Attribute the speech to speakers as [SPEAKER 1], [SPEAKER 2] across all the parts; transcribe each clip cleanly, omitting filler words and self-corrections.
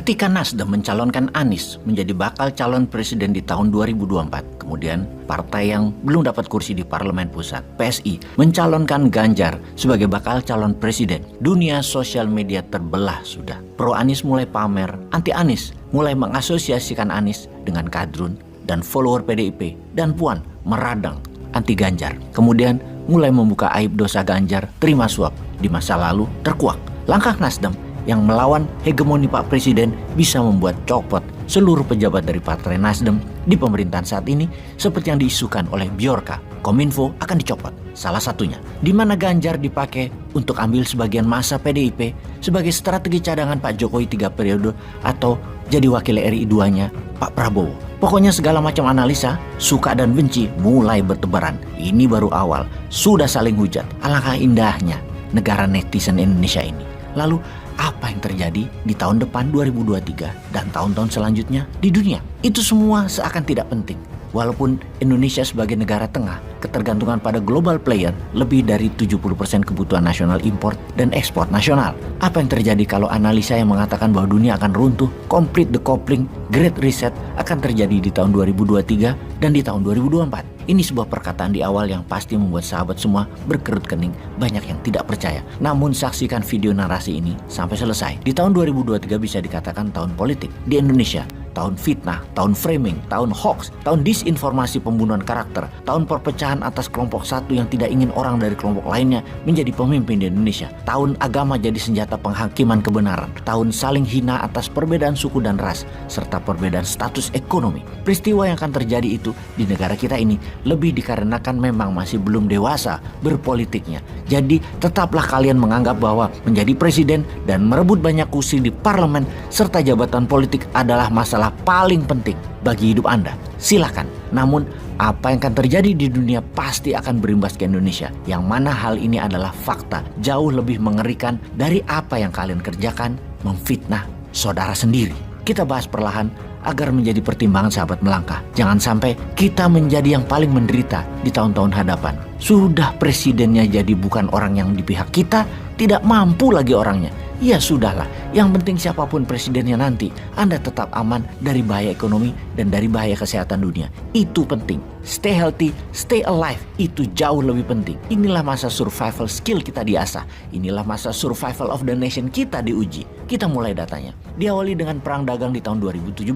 [SPEAKER 1] Ketika Nasdem mencalonkan Anies menjadi bakal calon presiden di tahun 2024, kemudian partai yang belum dapat kursi di Parlemen Pusat, PSI, mencalonkan Ganjar sebagai bakal calon presiden. Dunia sosial media terbelah sudah. Pro Anies mulai pamer, anti Anies mulai mengasosiasikan Anies dengan kadrun dan follower PDIP, dan Puan meradang anti Ganjar. Kemudian mulai membuka aib dosa Ganjar terima suap di masa lalu terkuak. Langkah Nasdem yang melawan hegemoni Pak Presiden bisa membuat copot seluruh pejabat dari Partai Nasdem di pemerintahan saat ini, seperti yang diisukan oleh Bjorka. Kominfo akan dicopot, salah satunya, di mana Ganjar dipakai untuk ambil sebagian masa PDIP sebagai strategi cadangan Pak Jokowi 3 periode atau jadi wakil RI 2-nya Pak Prabowo. Pokoknya segala macam analisa, suka dan benci mulai bertebaran. Ini baru awal, sudah saling hujat. Alangkah indahnya negara netizen Indonesia ini. Lalu apa yang terjadi di tahun depan 2023 dan tahun-tahun selanjutnya di dunia? Itu semua seakan tidak penting. Walaupun Indonesia sebagai negara tengah, ketergantungan pada global player lebih dari 70% kebutuhan nasional import dan ekspor nasional. Apa yang terjadi kalau analisa yang mengatakan bahwa dunia akan runtuh, complete decoupling, great reset akan terjadi di tahun 2023 dan di tahun 2024? Ini sebuah perkataan di awal yang pasti membuat sahabat semua berkerut kening, banyak yang tidak percaya. Namun saksikan video narasi ini sampai selesai. Di tahun 2023 bisa dikatakan tahun politik di Indonesia. Tahun fitnah, tahun framing, tahun hoax, tahun disinformasi pembunuhan karakter, tahun perpecahan atas kelompok satu yang tidak ingin orang dari kelompok lainnya menjadi pemimpin di Indonesia, tahun agama jadi senjata penghakiman kebenaran, tahun saling hina atas perbedaan suku dan ras, serta perbedaan status ekonomi. Peristiwa yang akan terjadi itu di negara kita ini lebih dikarenakan memang masih belum dewasa berpolitiknya. Jadi tetaplah kalian menganggap bahwa menjadi presiden dan merebut banyak kursi di parlemen serta jabatan politik adalah masalah paling penting bagi hidup Anda. Silakan. Namun apa yang akan terjadi di dunia pasti akan berimbas ke Indonesia, yang mana hal ini adalah fakta jauh lebih mengerikan dari apa yang kalian kerjakan memfitnah saudara sendiri. Kita bahas perlahan agar menjadi pertimbangan sahabat melangkah. Jangan sampai kita menjadi yang paling menderita di tahun-tahun hadapan. Sudah presidennya jadi bukan orang yang di pihak kita, tidak mampu lagi orangnya. Ya sudahlah, yang penting siapapun presidennya nanti, Anda tetap aman dari bahaya ekonomi dan dari bahaya kesehatan dunia. Itu penting. Stay healthy, stay alive, itu jauh lebih penting. Inilah masa survival skill kita diasah. Inilah masa survival of the nation kita diuji. Kita mulai datanya. Diawali dengan perang dagang di tahun 2017,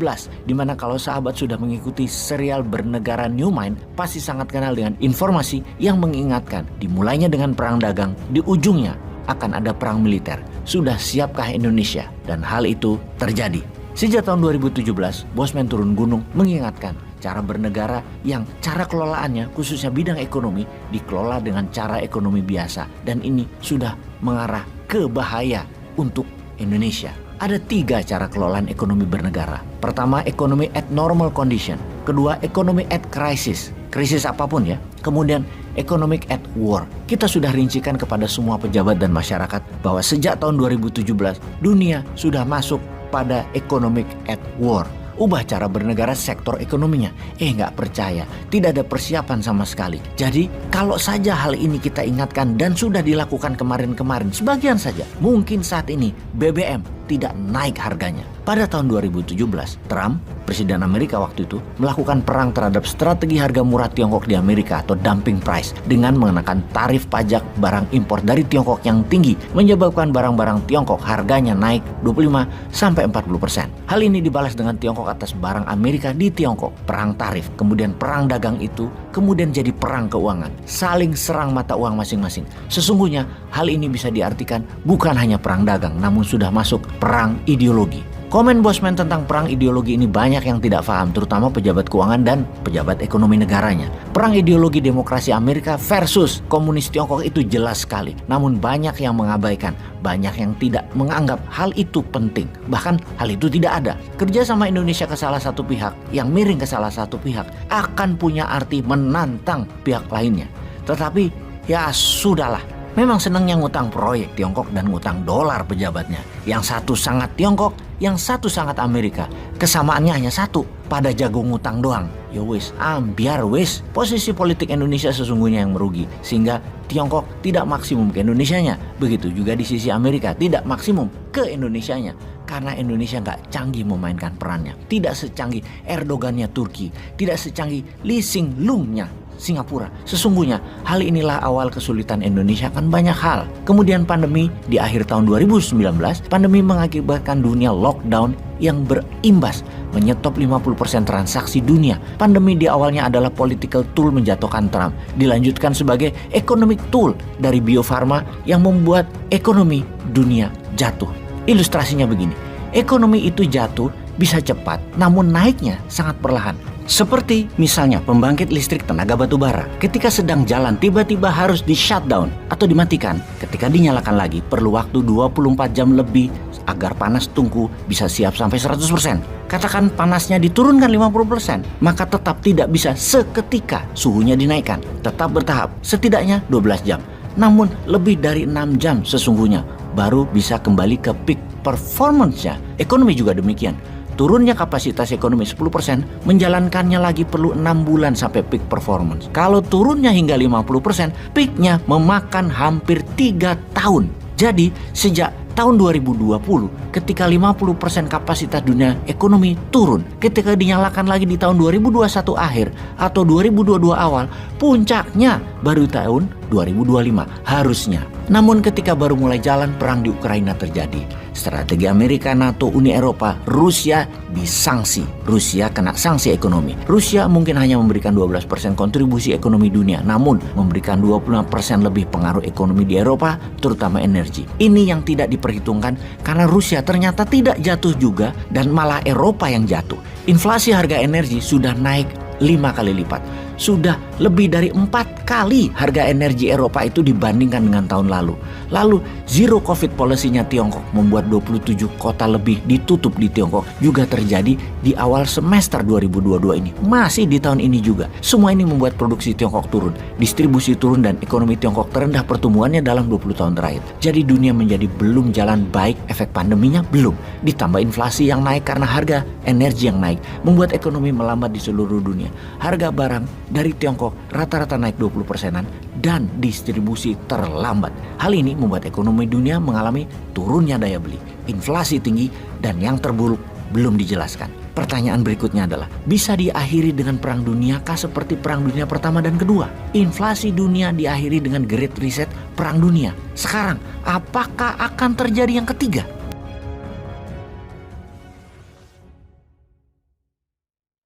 [SPEAKER 1] di mana kalau sahabat sudah mengikuti serial bernegara New Mind, pasti sangat kenal dengan informasi yang mengingatkan dimulainya dengan perang dagang, di ujungnya akan ada perang militer. Sudah siapkah Indonesia? Dan hal itu terjadi. Sejak tahun 2017, Bosman turun gunung mengingatkan cara bernegara yang cara kelolaannya khususnya bidang ekonomi dikelola dengan cara ekonomi biasa. Dan ini sudah mengarah ke bahaya untuk Indonesia. Ada 3 cara kelolaan ekonomi bernegara. Pertama, ekonomi at normal condition. Kedua, ekonomi at crisis. Krisis apapun ya. Kemudian, economic at war. Kita sudah rincikan kepada semua pejabat dan masyarakat bahwa sejak tahun 2017, dunia sudah masuk pada economic at war. Ubah cara bernegara sektor ekonominya. Nggak percaya. Tidak ada persiapan sama sekali. Jadi kalau saja hal ini kita ingatkan dan sudah dilakukan kemarin-kemarin, sebagian saja, mungkin saat ini BBM tidak naik harganya. Pada tahun 2017, Trump, Presiden Amerika waktu itu, melakukan perang terhadap strategi harga murah Tiongkok di Amerika atau dumping price dengan mengenakan tarif pajak barang impor dari Tiongkok yang tinggi, menyebabkan barang-barang Tiongkok harganya naik 25-40%. Hal ini dibalas dengan Tiongkok atas barang Amerika di Tiongkok. Perang tarif, kemudian perang dagang itu, kemudian jadi perang keuangan. Saling serang mata uang masing-masing. Sesungguhnya hal ini bisa diartikan bukan hanya perang dagang, namun sudah masuk perang ideologi. Komen Bosman tentang perang ideologi ini banyak yang tidak paham, terutama pejabat keuangan dan pejabat ekonomi negaranya. Perang ideologi demokrasi Amerika versus komunis Tiongkok itu jelas sekali. Namun banyak yang mengabaikan, banyak yang tidak menganggap hal itu penting. Bahkan hal itu tidak ada. Kerja sama Indonesia ke salah satu pihak, yang miring ke salah satu pihak, akan punya arti menantang pihak lainnya. Tetapi ya sudahlah. Memang senangnya ngutang proyek Tiongkok dan ngutang dolar pejabatnya. Yang satu sangat Tiongkok, yang satu sangat Amerika. Kesamaannya hanya satu, pada jago ngutang doang. Ya wis, biar wis. Posisi politik Indonesia sesungguhnya yang merugi. Sehingga Tiongkok tidak maksimum ke Indonesianya. Begitu juga di sisi Amerika, tidak maksimum ke Indonesianya. karena Indonesia nggak canggih memainkan perannya. Tidak secanggih Erdogannya Turki, tidak secanggih Lee Hsien Loongnya Singapura. Sesungguhnya hal inilah awal kesulitan Indonesia akan banyak hal. Kemudian pandemi di akhir tahun 2019, pandemi mengakibatkan dunia lockdown yang berimbas menyetop 50% transaksi dunia. Pandemi di awalnya adalah political tool menjatuhkan Trump, dilanjutkan sebagai economic tool dari Bio Farma yang membuat ekonomi dunia jatuh. Ilustrasinya begini, ekonomi itu jatuh bisa cepat, namun naiknya sangat perlahan. Seperti misalnya pembangkit listrik tenaga batu bara. Ketika sedang jalan tiba-tiba harus di shutdown atau dimatikan. Ketika dinyalakan lagi perlu waktu 24 jam lebih agar panas tungku bisa siap sampai 100%. Katakan panasnya diturunkan 50%, maka tetap tidak bisa seketika suhunya dinaikkan. Tetap bertahap, setidaknya 12 jam. Namun lebih dari 6 jam sesungguhnya baru bisa kembali ke peak performance-nya. Ekonomi juga demikian. Turunnya kapasitas ekonomi 10%, menjalankannya lagi perlu 6 bulan sampai peak performance. Kalau turunnya hingga 50%, peaknya memakan hampir 3 tahun. Jadi sejak tahun 2020, ketika 50% kapasitas dunia ekonomi turun, ketika dinyalakan lagi di tahun 2021 akhir atau 2022 awal, puncaknya baru tahun 2025 harusnya. Namun ketika baru mulai jalan perang di Ukraina terjadi, strategi Amerika, NATO, Uni Eropa, Rusia disangsi. Rusia kena sanksi ekonomi. Rusia mungkin hanya memberikan 12% kontribusi ekonomi dunia, namun memberikan 25% lebih pengaruh ekonomi di Eropa, terutama energi. Ini yang tidak diperhitungkan karena Rusia ternyata tidak jatuh juga dan malah Eropa yang jatuh. Inflasi harga energi sudah naik 5 kali lipat. Sudah lebih dari 4 kali harga energi Eropa itu dibandingkan dengan tahun lalu. Lalu zero covid policy-nya Tiongkok membuat 27 kota lebih ditutup di Tiongkok juga terjadi di awal semester 2022 ini. Masih di tahun ini juga. Semua ini membuat produksi Tiongkok turun, distribusi turun dan ekonomi Tiongkok terendah pertumbuhannya dalam 20 tahun terakhir. Jadi dunia menjadi belum jalan baik, efek pandeminya belum. Ditambah inflasi yang naik karena harga energi yang naik membuat ekonomi melambat di seluruh dunia. Harga barang dari Tiongkok rata-rata naik 20%-an dan distribusi terlambat. Hal ini membuat ekonomi dunia mengalami turunnya daya beli, inflasi tinggi, dan yang terburuk belum dijelaskan. Pertanyaan berikutnya adalah, bisa diakhiri dengan perang dunia kah seperti perang dunia pertama dan kedua? Inflasi dunia diakhiri dengan Great Reset perang dunia. Sekarang, apakah akan terjadi yang ketiga?